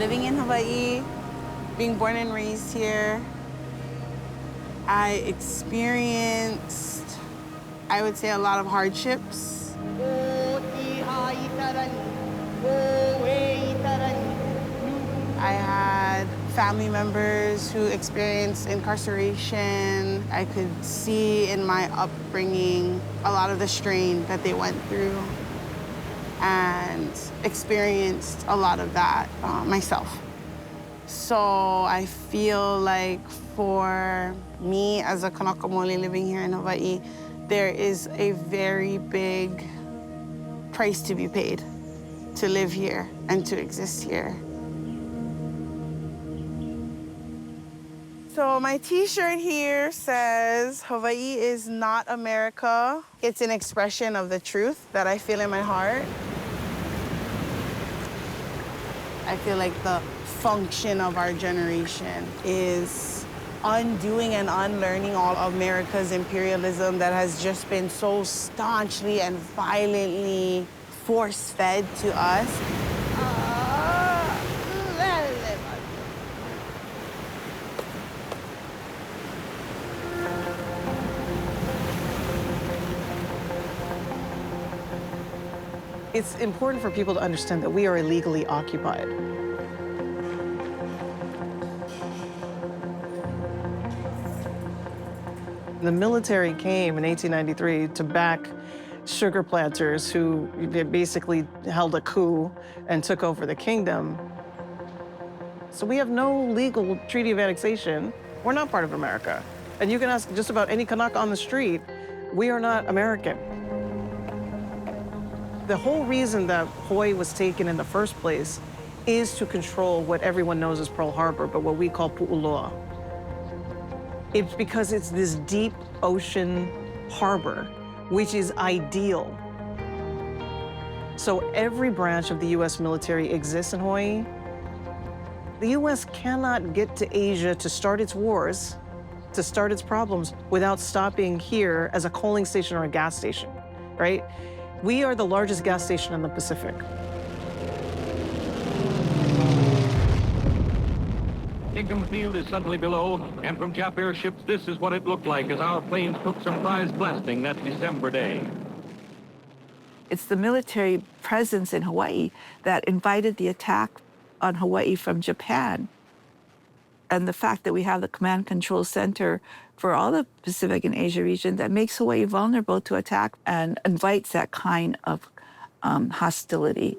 living in Hawaii, being born and raised here, I experienced, I would say, a lot of hardships. I had family members who experienced incarceration. I could see in my upbringing a lot of the strain that they went through and experienced a lot of that myself. So I feel like for me as a Kanakamole living here in Hawaii, there is a very big price to be paid to live here and to exist here. So my t-shirt here says, Hawaii is not America. It's an expression of the truth that I feel in my heart. I feel like the function of our generation is undoing and unlearning all of America's imperialism that has just been so staunchly and violently force-fed to us. It's important for people to understand that we are illegally occupied. The military came in 1893 to back sugar planters who basically held a coup and took over the kingdom. So we have no legal treaty of annexation. We're not part of America. And you can ask just about any Kanaka on the street, we are not American. The whole reason that Hawaii was taken in the first place is to control what everyone knows as Pearl Harbor, but what we call Pu'uloa. It's because it's this deep ocean harbor, which is ideal. So every branch of the US military exists in Hawaii. The US cannot get to Asia to start its wars, to start its problems, without stopping here as a coaling station or a gas station, right? We are the largest gas station in the Pacific. Kingdom Field is suddenly below, and from Jap airships, this is what it looked like as our planes took surprise blasting that December day. It's the military presence in Hawaii that invited the attack on Hawaii from Japan. And the fact that we have the command control center for all the Pacific and Asia region that makes Hawaii vulnerable to attack and invites that kind of hostility.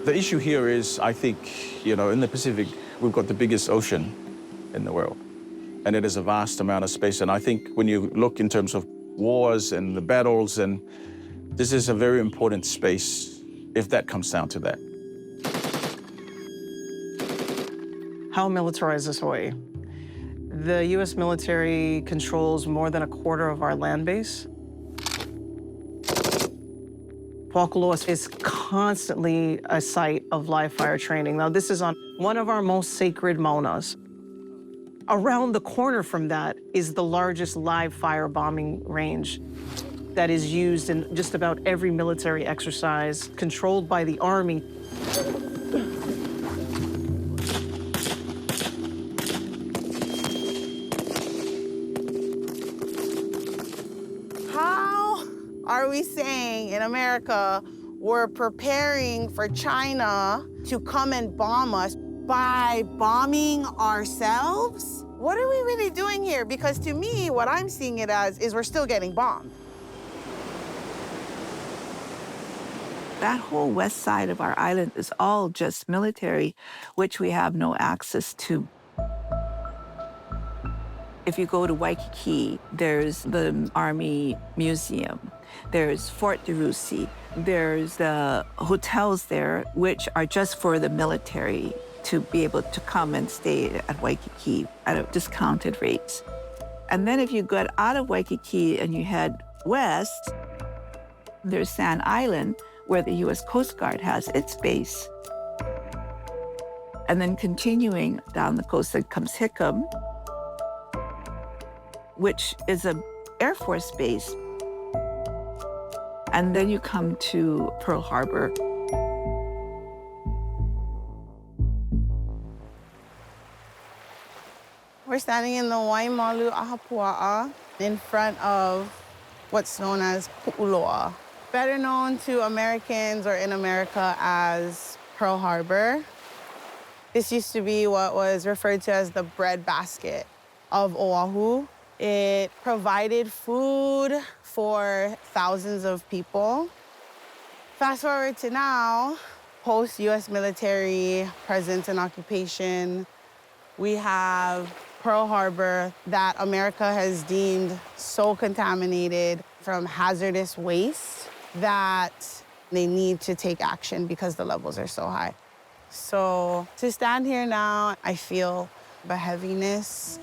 The issue here is, I think, in the Pacific, we've got the biggest ocean in the world. And it is a vast amount of space. And I think when you look in terms of wars and the battles, and this is a very important space if that comes down to that. How militarized is Hawaii? The US military controls more than a quarter of our land base. Paukuloa is constantly a site of live fire training. Now, this is on one of our most sacred maunas. Around the corner from that is the largest live fire bombing range that is used in just about every military exercise controlled by the Army. How are we saying in America we're preparing for China to come and bomb us by bombing ourselves? What are we really doing here? Because to me, what I'm seeing it as is we're still getting bombed. That whole west side of our island is all just military, which we have no access to. If you go to Waikiki, there's the Army Museum, there's Fort DeRussy, there's the hotels there, which are just for the military to be able to come and stay at Waikiki at a discounted rate. And then if you get out of Waikiki and you head west, there's Sand Island, where the US Coast Guard has its base. And then continuing down the coast, then comes Hickam, which is an Air Force base. And then you come to Pearl Harbor. We're standing in the Waimalu Ahapua'a in front of what's known as Pu'uloa, better known to Americans or in America as Pearl Harbor. This used to be what was referred to as the breadbasket of Oahu. It provided food for thousands of people. Fast forward to now, post-US military presence and occupation, we have Pearl Harbor that America has deemed so contaminated from hazardous waste that they need to take action because the levels are so high. So to stand here now, I feel a heaviness.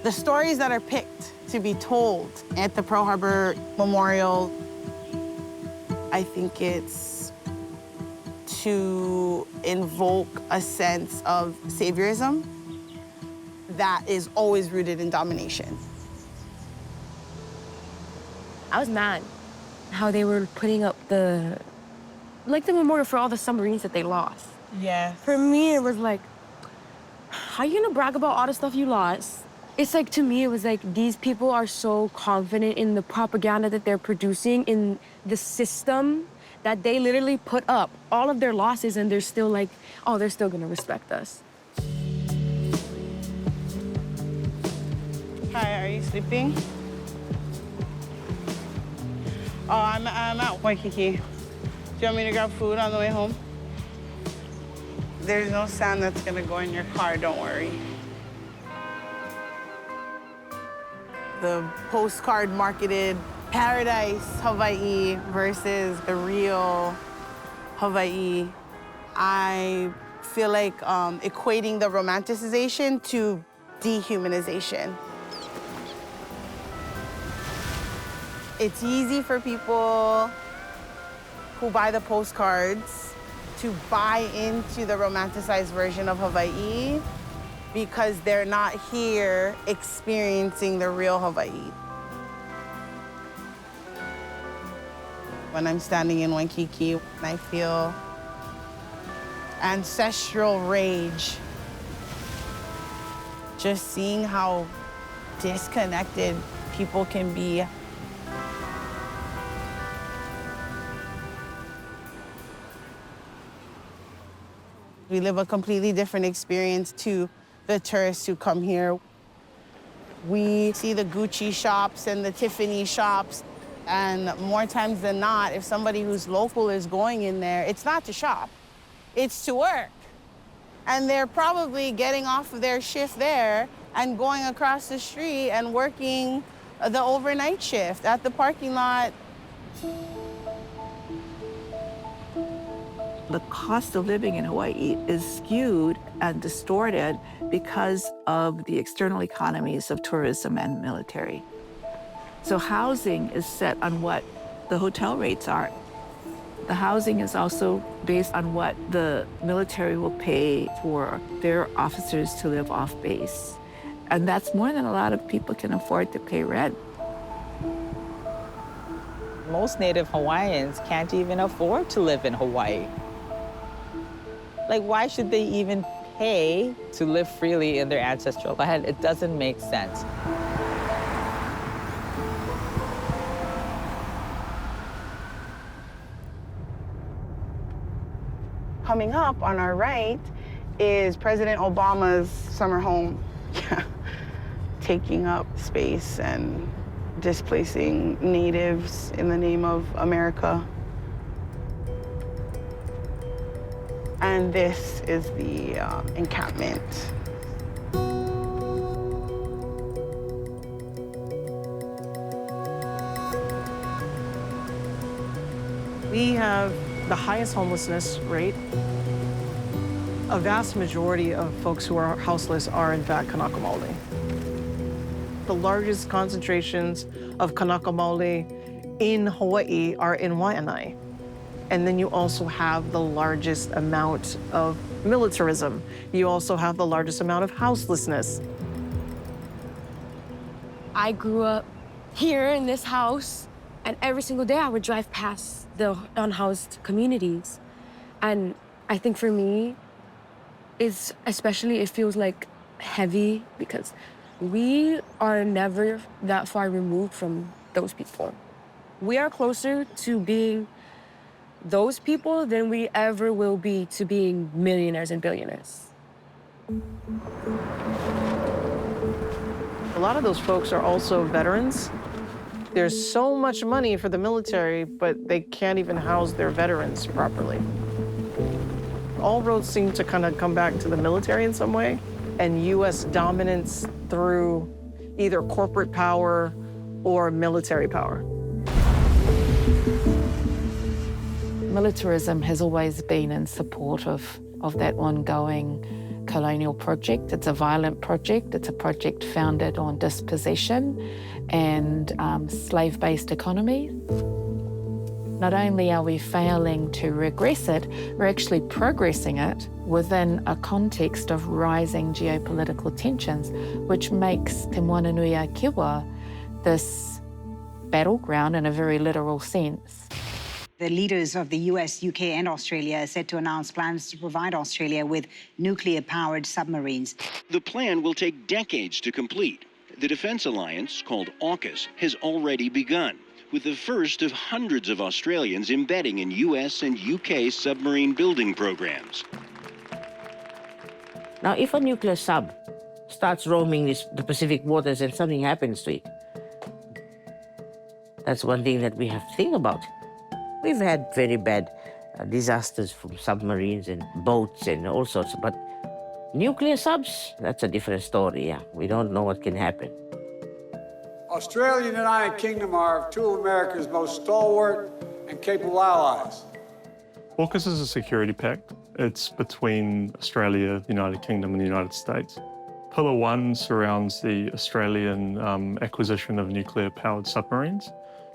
The stories that are picked to be told at the Pearl Harbor Memorial, I think it's to invoke a sense of saviorism that is always rooted in domination. I was mad how they were putting up the memorial for all the submarines that they lost. Yes. For me, it was like, how are you gonna brag about all the stuff you lost? It's like, to me, it was like, these people are so confident in the propaganda that they're producing, in the system, that they literally put up all of their losses and they're still like, oh, they're still gonna respect us. Hi, are you sleeping? Oh, I'm at Waikiki. Do you want me to grab food on the way home? There's no sand that's gonna go in your car, don't worry. The postcard marketed paradise Hawaii versus the real Hawaii. I feel like equating the romanticization to dehumanization. It's easy for people who buy the postcards to buy into the romanticized version of Hawaii because they're not here experiencing the real Hawaii. When I'm standing in Waikiki, I feel ancestral rage. Just seeing how disconnected people can be. We live a completely different experience to the tourists who come here. We see the Gucci shops and the Tiffany shops, and more times than not, if somebody who's local is going in there, it's not to shop, it's to work. And they're probably getting off of their shift there and going across the street and working the overnight shift at the parking lot. The cost of living in Hawaii is skewed and distorted because of the external economies of tourism and military. So housing is set on what the hotel rates are. The housing is also based on what the military will pay for their officers to live off base. And that's more than a lot of people can afford to pay rent. Most Native Hawaiians can't even afford to live in Hawaii. Like, why should they even pay to live freely in their ancestral land? It doesn't make sense. Coming up on our right is President Obama's summer home. Taking up space and displacing natives in the name of America. And this is the encampment. We have the highest homelessness rate. A vast majority of folks who are houseless are in fact Kanaka Maoli. The largest concentrations of Kanaka Maoli in Hawaii are in Waianae. And then you also have the largest amount of militarism. You also have the largest amount of houselessness. I grew up here in this house, and every single day I would drive past the unhoused communities. And I think for me, it feels like heavy because we are never that far removed from those people. We are closer to being those people than we ever will be to being millionaires and billionaires. A lot of those folks are also veterans. There's so much money for the military, but they can't even house their veterans properly. All roads seem to kind of come back to the military in some way, and U.S. dominance through either corporate power or military power. Militarism has always been in support of that ongoing colonial project. It's a violent project. It's a project founded on dispossession and slave-based economy. Not only are we failing to regress it, we're actually progressing it within a context of rising geopolitical tensions, which makes Te Moananui-a-Kiwa this battleground in a very literal sense. The leaders of the US, UK and Australia are set to announce plans to provide Australia with nuclear-powered submarines. The plan will take decades to complete. The defense alliance, called AUKUS, has already begun, with the first of hundreds of Australians embedding in US and UK submarine building programs. Now, if a nuclear sub starts roaming the Pacific waters and something happens to it, that's one thing that we have to think about. We've had very bad disasters from submarines and boats and all sorts, but nuclear subs, that's a different story, yeah. We don't know what can happen. Australia and the United Kingdom are two of America's most stalwart and capable allies. AUKUS is a security pact. It's between Australia, the United Kingdom and the United States. Pillar 1 surrounds the Australian acquisition of nuclear-powered submarines.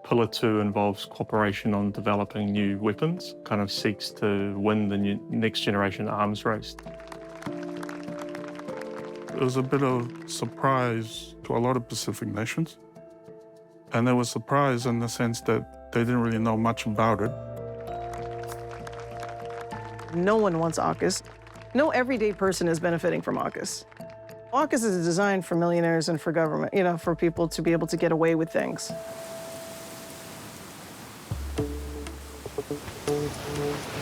Pillar 2 involves cooperation on developing new weapons, kind of seeks to win the next generation arms race. It was a bit of surprise to a lot of Pacific nations. And they were surprised in the sense that they didn't really know much about it. No one wants AUKUS. No everyday person is benefiting from AUKUS. AUKUS is designed for millionaires and for government, for people to be able to get away with things.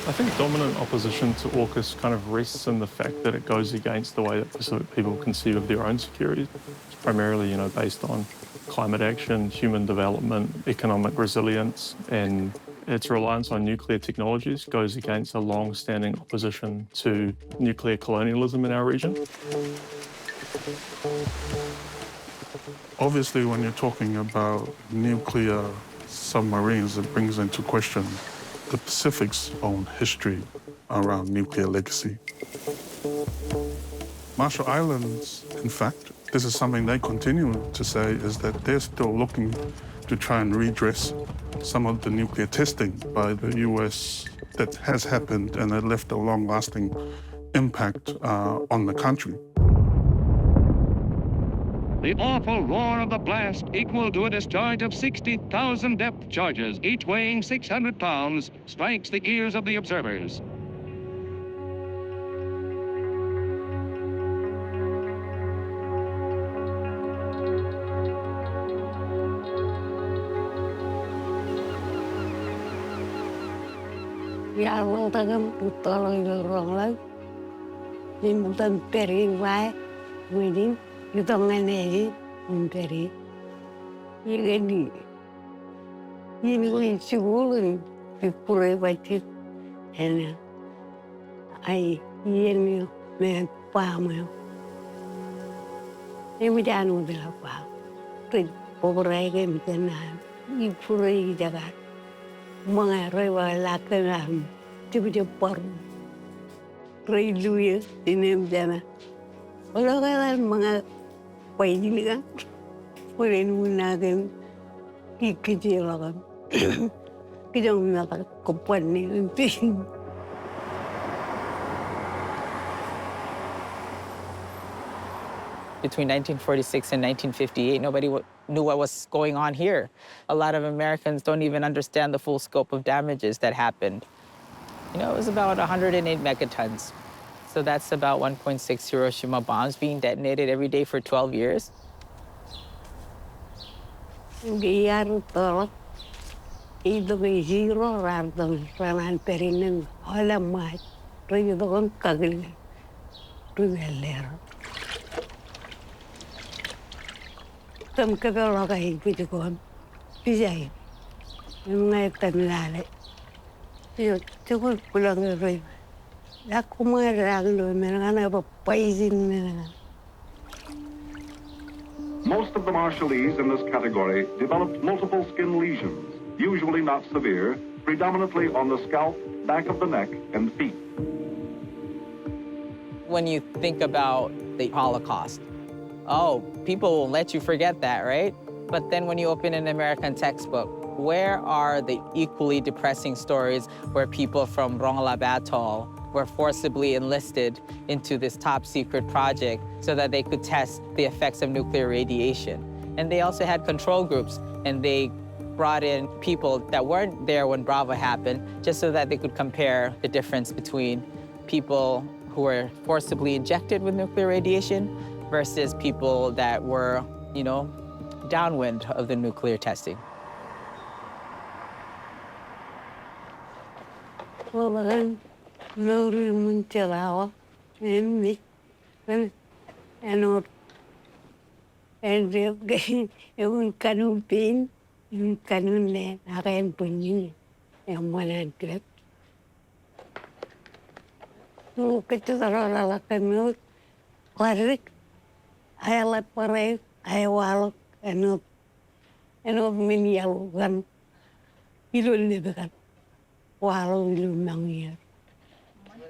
I think dominant opposition to AUKUS kind of rests in the fact that it goes against the way that Pacific people conceive of their own security. It's primarily, based on climate action, human development, economic resilience, and its reliance on nuclear technologies goes against a long-standing opposition to nuclear colonialism in our region. Obviously, when you're talking about nuclear submarines, it brings into question the Pacific's own history around nuclear legacy. Marshall Islands, in fact, this is something they continue to say, is that they're still looking to try and redress some of the nuclear testing by the US that has happened and it left a long-lasting impact on the country. The awful roar of the blast, equal to a discharge of 60,000 depth charges, each weighing 600 pounds, strikes the ears of the observers. Ja, waltagan utolong ronglag. Limutan peri wai, winin, yutonganegi, peri. Yegani. Yini sigulun, pipure batit, and I yeni me pamel. Emidan de la pa. Rid pobrege mitenan, ipure jagat. Mga rewa lakanam, tiba-tiba paru. Reiluya, dinem jana. Kalau kan mga paini kan, pulen munakan, kikijil kan. Kita mengatakan kompan ni nanti. Between 1946 and 1958, nobody knew what was going on here. A lot of Americans don't even understand the full scope of damages that happened. You know, it was about 108 megatons. So that's about 1.6 Hiroshima bombs being detonated every day for 12 years. Most of the Marshallese in this category developed multiple skin lesions, usually not severe, predominantly on the scalp, back of the neck, and feet. When you think about the Holocaust, oh, people will let you forget that, right? But then when you open an American textbook, where are the equally depressing stories where people from Rongelap Atoll were forcibly enlisted into this top secret project so that they could test the effects of nuclear radiation? And they also had control groups, and they brought in people that weren't there when Bravo happened just so that they could compare the difference between people who were forcibly injected with nuclear radiation versus people that were, you know, downwind of the nuclear testing.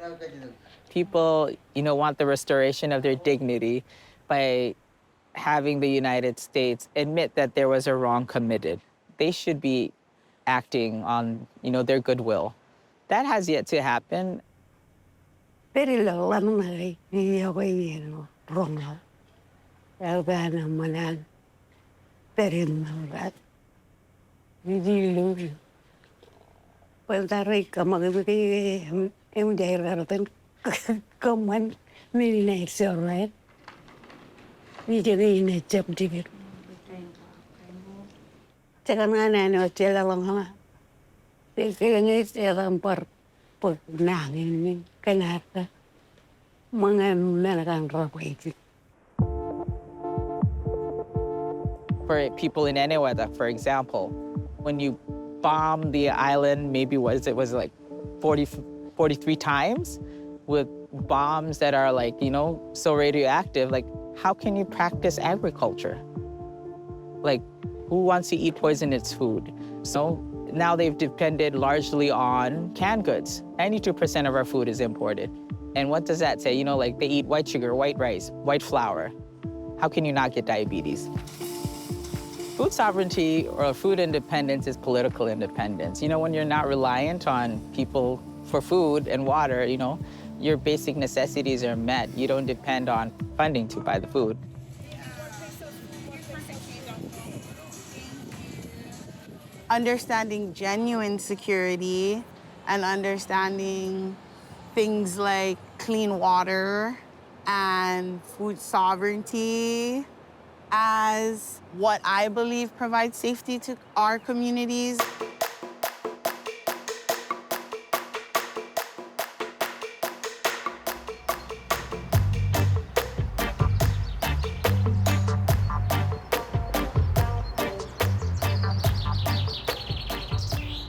And People, you know, want the restoration of their dignity by having the United States admit that there was a wrong committed. They should be acting on, you know, their goodwill. That has yet to happen. For people in Enewetak, for example, when you bomb the island, maybe was it like 43 times with bombs that are like, you know, so radioactive, like how can you practice agriculture? Like who wants to eat poisonous food? So now they've depended largely on canned goods. 92% of our food is imported. And what does that say? You know, like they eat white sugar, white rice, white flour. How can you not get diabetes? Food sovereignty or food independence is political independence. You know, when you're not reliant on people for food and water, you know, your basic necessities are met. You don't depend on funding to buy the food. Understanding genuine security and understanding things like clean water and food sovereignty as what I believe provides safety to our communities.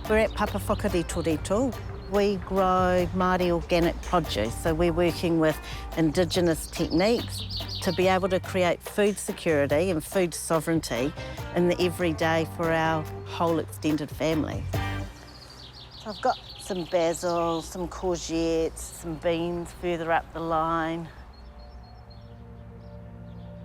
We're at Papawhakari Torito. We grow Māori organic produce, so we're working with Indigenous techniques to be able to create food security and food sovereignty in the everyday for our whole extended family. So I've got some basil, some courgettes, some beans further up the line.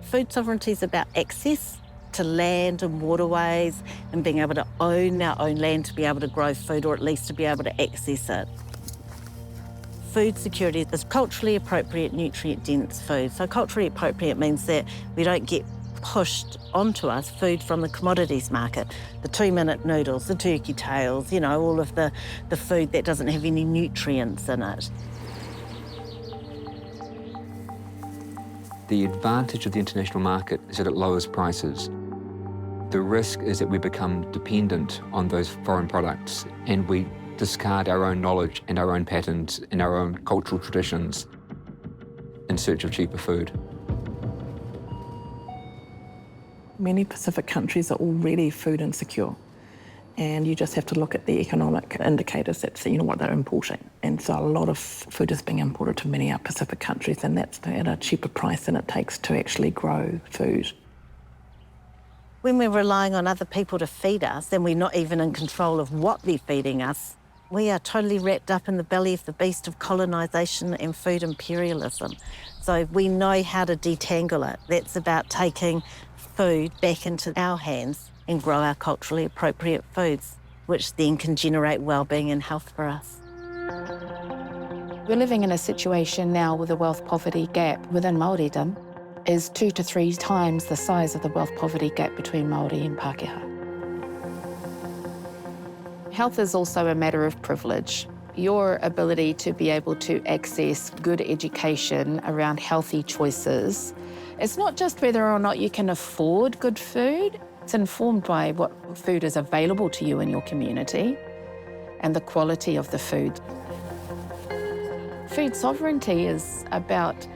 Food sovereignty is about access to land and waterways and being able to own our own land to be able to grow food or at least to be able to access it. food security is culturally appropriate, nutrient-dense food. So culturally appropriate means that we don't get pushed onto us food from the commodities market, the 2-minute noodles, the turkey tails, you know, all of the food that doesn't have any nutrients in it. The advantage of the international market is that it lowers prices. The risk is that we become dependent on those foreign products and we discard our own knowledge and our own patterns and our own cultural traditions in search of cheaper food. Many Pacific countries are already food insecure, and you just have to look at the economic indicators that see, you know, what they're importing. And so a lot of food is being imported to many of Pacific countries, and that's at a cheaper price than it takes to actually grow food. When we're relying on other people to feed us, and we're not even in control of what they're feeding us, we are totally wrapped up in the belly of the beast of colonisation and food imperialism. So we know how to detangle it. That's about taking food back into our hands and grow our culturally appropriate foods, which then can generate well-being and health for us. We're living in a situation now with a wealth-poverty gap within Māoridom is 2 to 3 times the size of the wealth-poverty gap between Māori and Pākehā. Health is also a matter of privilege. Your ability to be able to access good education around healthy choices, it's not just whether or not you can afford good food, it's informed by what food is available to you in your community and the quality of the food. Food sovereignty is about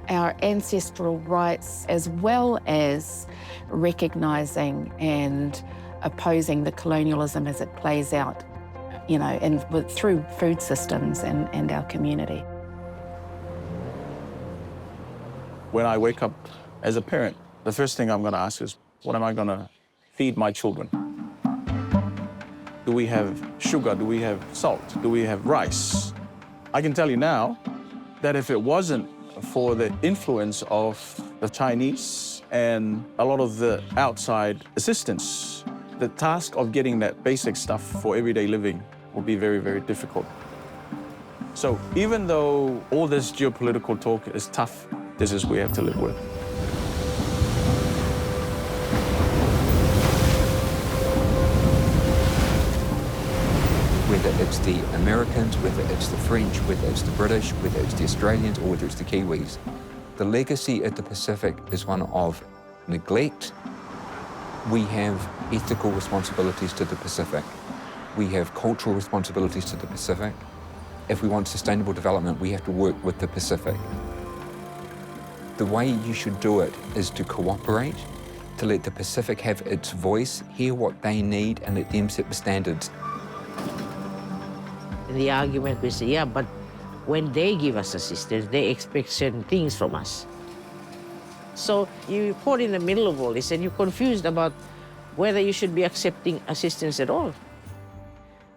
our ancestral rights as well as recognising and opposing the colonialism as it plays out, you know, through food systems and our community. When I wake up as a parent, the first thing I'm going to ask is, what am I going to feed my children? Do we have sugar? Do we have salt? Do we have rice? I can tell you now that if it wasn't for the influence of the Chinese and a lot of the outside assistance, the task of getting that basic stuff for everyday living will be very, very difficult. So even though all this geopolitical talk is tough, this is what we have to live with. Whether it's the Americans, whether it's the French, whether it's the British, whether it's the Australians, or whether it's the Kiwis, the legacy at the Pacific is one of neglect. We have ethical responsibilities to the Pacific. We have cultural responsibilities to the Pacific. If we want sustainable development, we have to work with the Pacific. The way you should do it is to cooperate, to let the Pacific have its voice, hear what they need, and let them set the standards. The argument we say, yeah, but when they give us assistance, they expect certain things from us. So you're caught in the middle of all this and you're confused about whether you should be accepting assistance at all.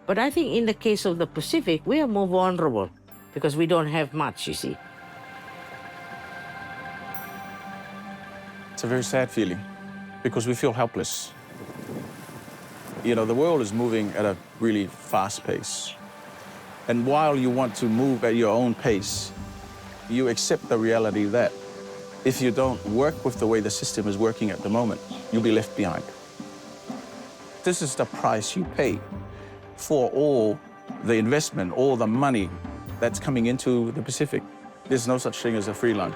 But I think in the case of the Pacific, we are more vulnerable because we don't have much, you see. It's a very sad feeling because we feel helpless. You know, the world is moving at a really fast pace. And while you want to move at your own pace, you accept the reality that if you don't work with the way the system is working at the moment, you'll be left behind. This is the price you pay for all the investment, all the money that's coming into the Pacific. There's no such thing as a free lunch.